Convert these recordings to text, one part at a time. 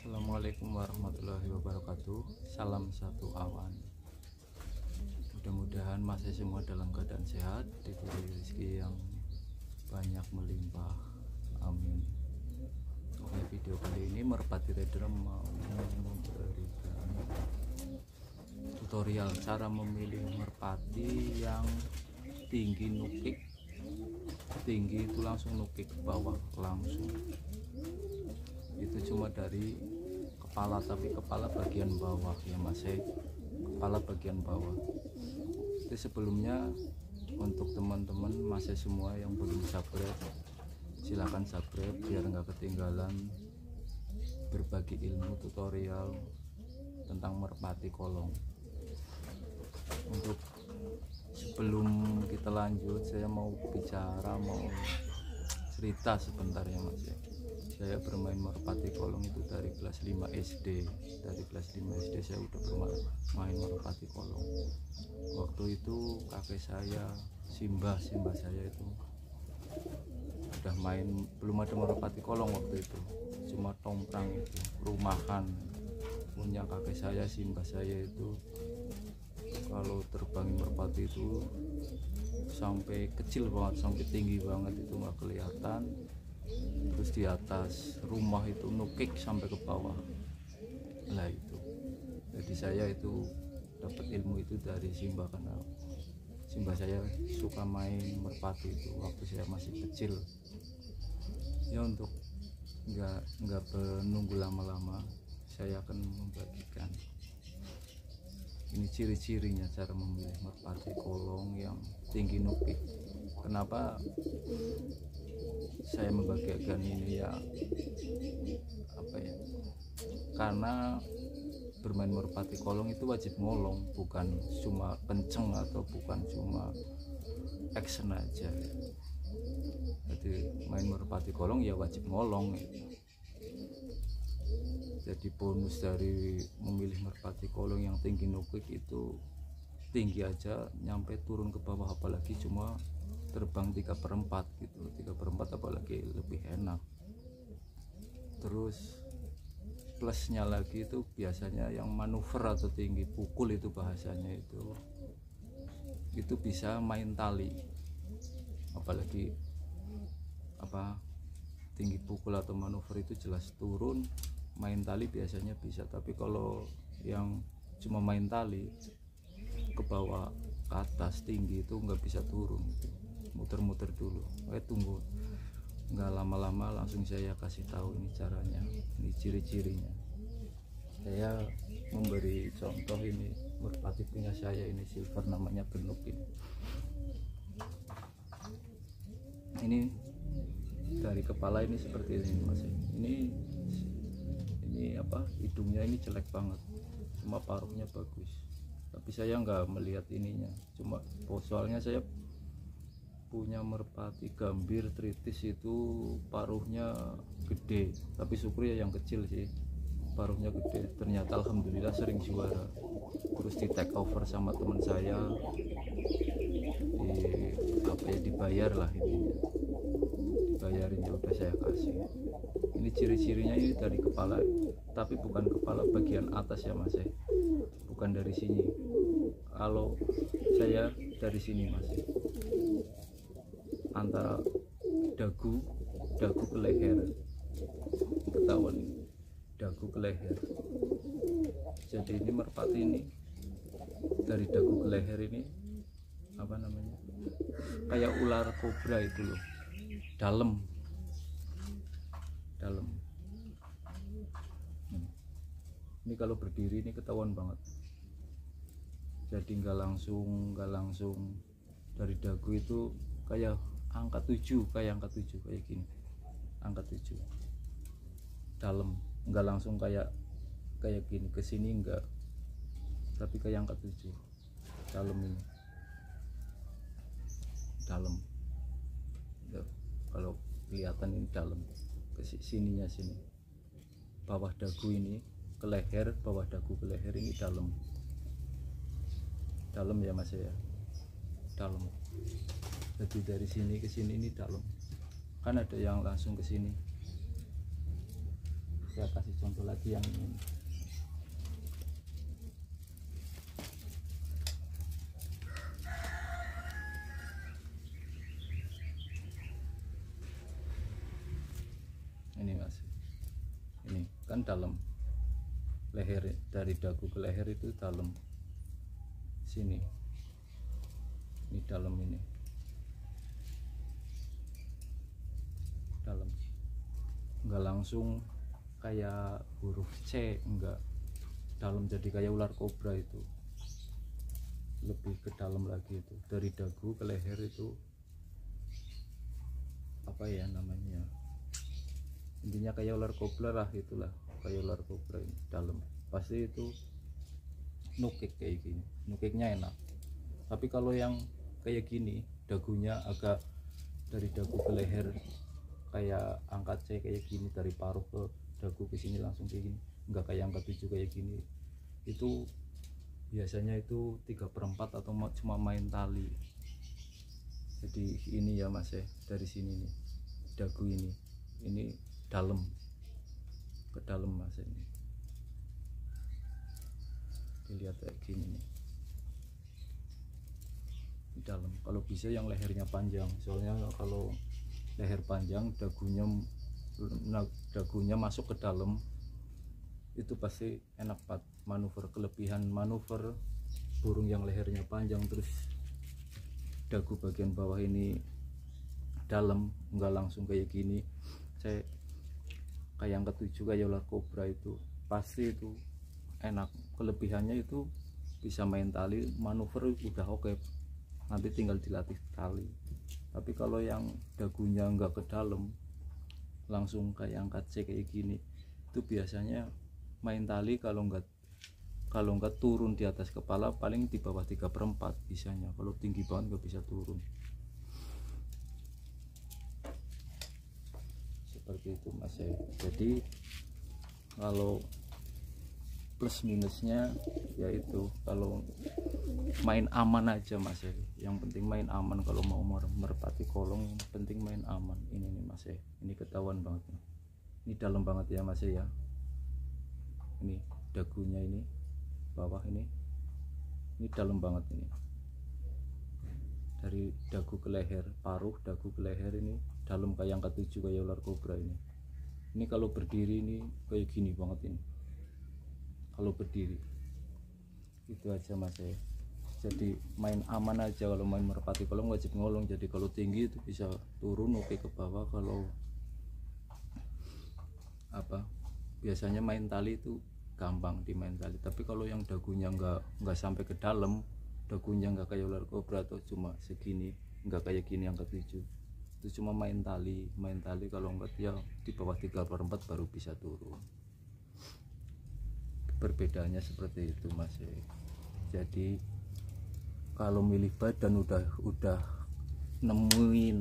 Assalamualaikum warahmatullahi wabarakatuh. Salam satu awan. Mudah-mudahan masih semua dalam keadaan sehat, diberi rezeki yang banyak melimpah. Amin. Oke, video kali ini Merpati Trader mau memberikan tutorial cara memilih merpati yang tinggi nukik. Tinggi itu langsung nukik ke bawah langsung. Itu cuma dari kepala, tapi kepala bagian bawah ya masih kepala bagian bawah. Itu sebelumnya untuk teman-teman masih semua yang belum subscribe, silahkan subscribe biar nggak ketinggalan berbagi ilmu tutorial tentang merpati kolong. Untuk sebelum kita lanjut, saya mau bicara, mau cerita sebentar ya mas ya. Saya bermain merpati kolong itu dari kelas 5 SD. Dari kelas 5 SD saya udah bermain merpati kolong. Waktu itu kakek saya, Simbah saya itu udah main, belum ada merpati kolong waktu itu, cuma tomprang itu, rumahan punya kakek saya, Simbah saya itu. Kalau terbangin merpati itu sampai kecil banget, sampai tinggi banget, itu nggak kelihatan. Terus di atas rumah itu nukik sampai ke bawah. Nah itu, jadi saya itu dapat ilmu itu dari Simbah, karena Simbah saya suka main merpati itu waktu saya masih kecil. Ya, untuk nggak menunggu lama-lama, saya akan membagikan ini ciri-cirinya cara memilih merpati kolong yang tinggi nukik. Kenapa saya membagikan ini ya, karena bermain merpati kolong itu wajib ngolong, bukan cuma kenceng atau bukan cuma action aja. Jadi main merpati kolong ya wajib ngolong gitu. Jadi bonus dari memilih merpati kolong yang tinggi nukik itu, tinggi aja nyampe turun ke bawah, apalagi cuma terbang 3/4 gitu. 3/4 apalagi lebih enak. Terus plusnya lagi itu biasanya yang manuver atau tinggi pukul, itu bahasanya itu bisa main tali, apalagi tinggi pukul atau manuver itu jelas turun, main tali biasanya bisa. Tapi kalau yang cuma main tali ke bawah ke atas tinggi itu nggak bisa turun gitu. Muter-muter dulu. Tunggu, nggak lama-lama langsung saya kasih tahu ini caranya, ini ciri-cirinya. Saya memberi contoh, ini merpati punya saya, ini silver, namanya genuk ini dari kepala ini seperti ini mas. Ini hidungnya ini jelek banget, cuma paruhnya bagus. Tapi saya nggak melihat ininya, cuma soalnya saya punya merpati gambir tritis itu paruhnya gede, tapi syukur ya yang kecil sih, paruhnya gede. Ternyata alhamdulillah sering juara. Terus di take over sama teman saya, dibayar lah, ininya dibayarin, ya udah saya kasih. Ini ciri-cirinya ini dari kepala, tapi bukan kepala bagian atas ya mas, bukan dari sini. Kalau saya dari sini mas, antara dagu ke leher, ketahuan ini dagu ke leher. Jadi ini merpati ini dari dagu ke leher ini kayak ular kobra itu loh, dalam. Ini kalau berdiri ini ketahuan banget. Jadi nggak langsung dari dagu itu kayak angka 7, kayak gini, angka 7 dalam, nggak langsung kayak gini ke sini, enggak, tapi kayak angka 7 dalam. Ini dalam ya, kalau kelihatan ini dalam ke sininya, sini bawah dagu ini ke leher, bawah dagu ke leher ini dalam ya mas ya, dalam. Jadi dari sini ke sini ini dalam, kan ada yang langsung ke sini. saya kasih contoh lagi yang ini. Ini mas, ini kan dalam leher, dari dagu ke leher itu dalam sini, ini dalam, ini dalam, enggak langsung kayak huruf C, enggak dalam, jadi kayak ular kobra. Itu lebih ke dalam lagi, itu dari dagu ke leher itu apa ya namanya, intinya kayak ular kobra lah, itulah kayak ular kobra. Ini dalam pasti itu nukik kayak gini, nukiknya enak. Tapi kalau yang kayak gini, dagunya agak dari dagu ke leher kayak angkat C kayak gini, dari paruh ke dagu ke sini langsung kayak gini, enggak kayak angkat 7 kayak gini, itu biasanya itu 3/4 atau cuma main tali. Jadi ini ya mas ya, dari sini nih dagu ini dalam ke dalam mas, ini dilihat kayak gini nih, di dalam. Kalau bisa yang lehernya panjang, soalnya kalau leher panjang dagunya masuk ke dalam itu pasti enak banget manuver. Kelebihan manuver burung yang lehernya panjang terus dagu bagian bawah ini dalam, enggak langsung kayak gini, saya kayak yang ketujuh kayak ular kobra, itu pasti itu enak. Kelebihannya itu bisa main tali, manuver udah oke, nanti tinggal dilatih tali. Tapi kalau yang dagunya enggak ke dalam, langsung kayak angkat C kayak gini, itu biasanya main tali. Kalau enggak turun di atas kepala, paling di bawah 3/4 bisanya. Kalau tinggi banget nggak bisa turun. Seperti itu mas ya. Jadi kalau plus minusnya yaitu kalau main aman aja mas ya, yang penting main aman. Kalau mau merpati kolong yang penting main aman. Ini nih mas ya, ini ketahuan banget nih. Ini dalam banget ya mas ya. Ini dagunya, ini bawah, ini dalam banget. Ini dari dagu ke leher, paruh dagu ke leher, ini dalam kayak yang ketujuh kayak ular kobra. Ini kalau berdiri ini kayak gini banget ini, kalau berdiri. Itu aja mas ya. Jadi main aman aja. Kalau main merpati kolong wajib ngolong. Jadi kalau tinggi itu bisa turun oke ke bawah. Kalau apa biasanya main tali itu gampang dimain tali. Tapi kalau yang dagunya nggak sampai ke dalam, dagunya nggak kayak ular kobra atau cuma segini, nggak kayak gini yang ketujuh, itu cuma main tali. Kalau enggak ya di bawah 3/4 baru bisa turun. Perbedaannya seperti itu mas. Jadi kalau milih badan udah nemuin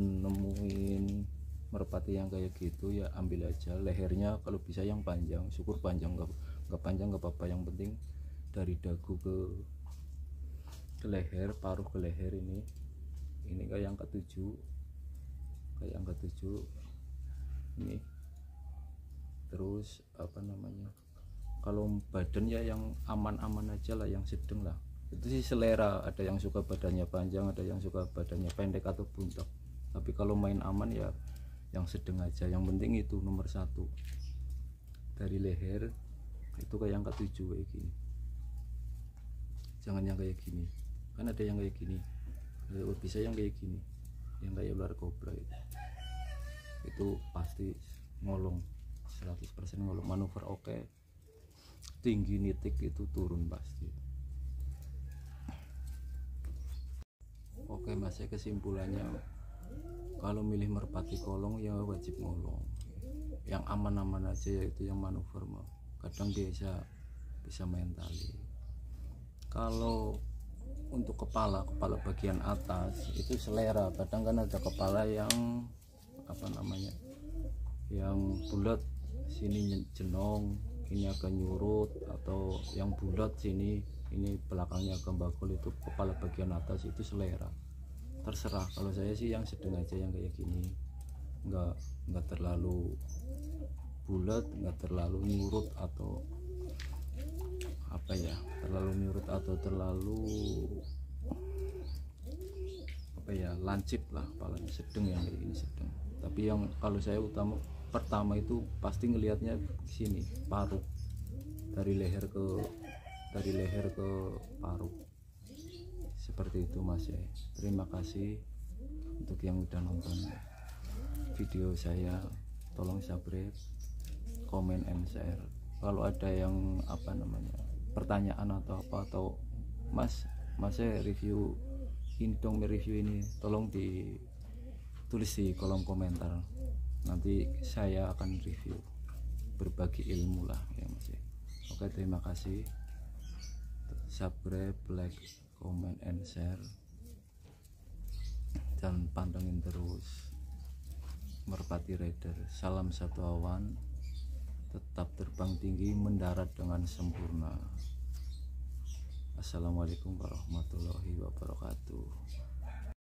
merpati yang kayak gitu ya ambil aja. Lehernya kalau bisa yang panjang, syukur panjang, nggak panjang nggak apa-apa, yang penting dari dagu ke leher, paruh ke leher. Ini kayak yang ketujuh, ini. Terus apa namanya, kalau badan ya yang aman-aman aja lah, yang sedang lah. Itu sih selera, ada yang suka badannya panjang, ada yang suka badannya pendek atau buntok. Tapi kalau main aman ya yang sedang aja. Yang penting itu nomor 1 dari leher itu kayak yang ketujuh kayak gini, jangan yang kayak gini. Kan ada yang kayak gini, bisa yang kayak gini, yang kayak ular kobra. Itu pasti ngolong 100% ngolong. Manuver oke, tinggi nitik itu turun pasti. Oke mas, kesimpulannya kalau milih merpati kolong ya wajib ngolong. Yang aman-aman aja yaitu yang manuver mah. Kadang bisa main tali. Kalau untuk kepala bagian atas itu selera. Kadang kan ada kepala yang apa namanya, yang bulat sini jenong, ini agak nyurut, atau yang bulat sini ini belakangnya agak bakul. Itu kepala bagian atas itu selera, terserah. Kalau saya sih yang sedang aja, yang kayak gini, nggak terlalu bulat, nggak terlalu nyurut atau apa ya, terlalu nyurut atau terlalu apa ya, lancip lah, palanya sedang, yang kayak gini sedang. Tapi yang kalau saya pertama itu pasti ngelihatnya sini paruh, dari leher ke paruh, seperti itu Mas ya. Terima kasih untuk yang udah nonton video saya, tolong subscribe, komen, and share. Kalau ada yang apa namanya pertanyaan atau apa, atau mas saya review ini dong, review ini, tolong ditulis di kolom komentar, nanti saya akan review, berbagi ilmu lah ya Mas ya. Oke, terima kasih. Subscribe, like, comment, and share, dan pantengin terus Merpati Rider. Salam satu awan, tetap terbang tinggi, mendarat dengan sempurna. Assalamualaikum warahmatullahi wabarakatuh.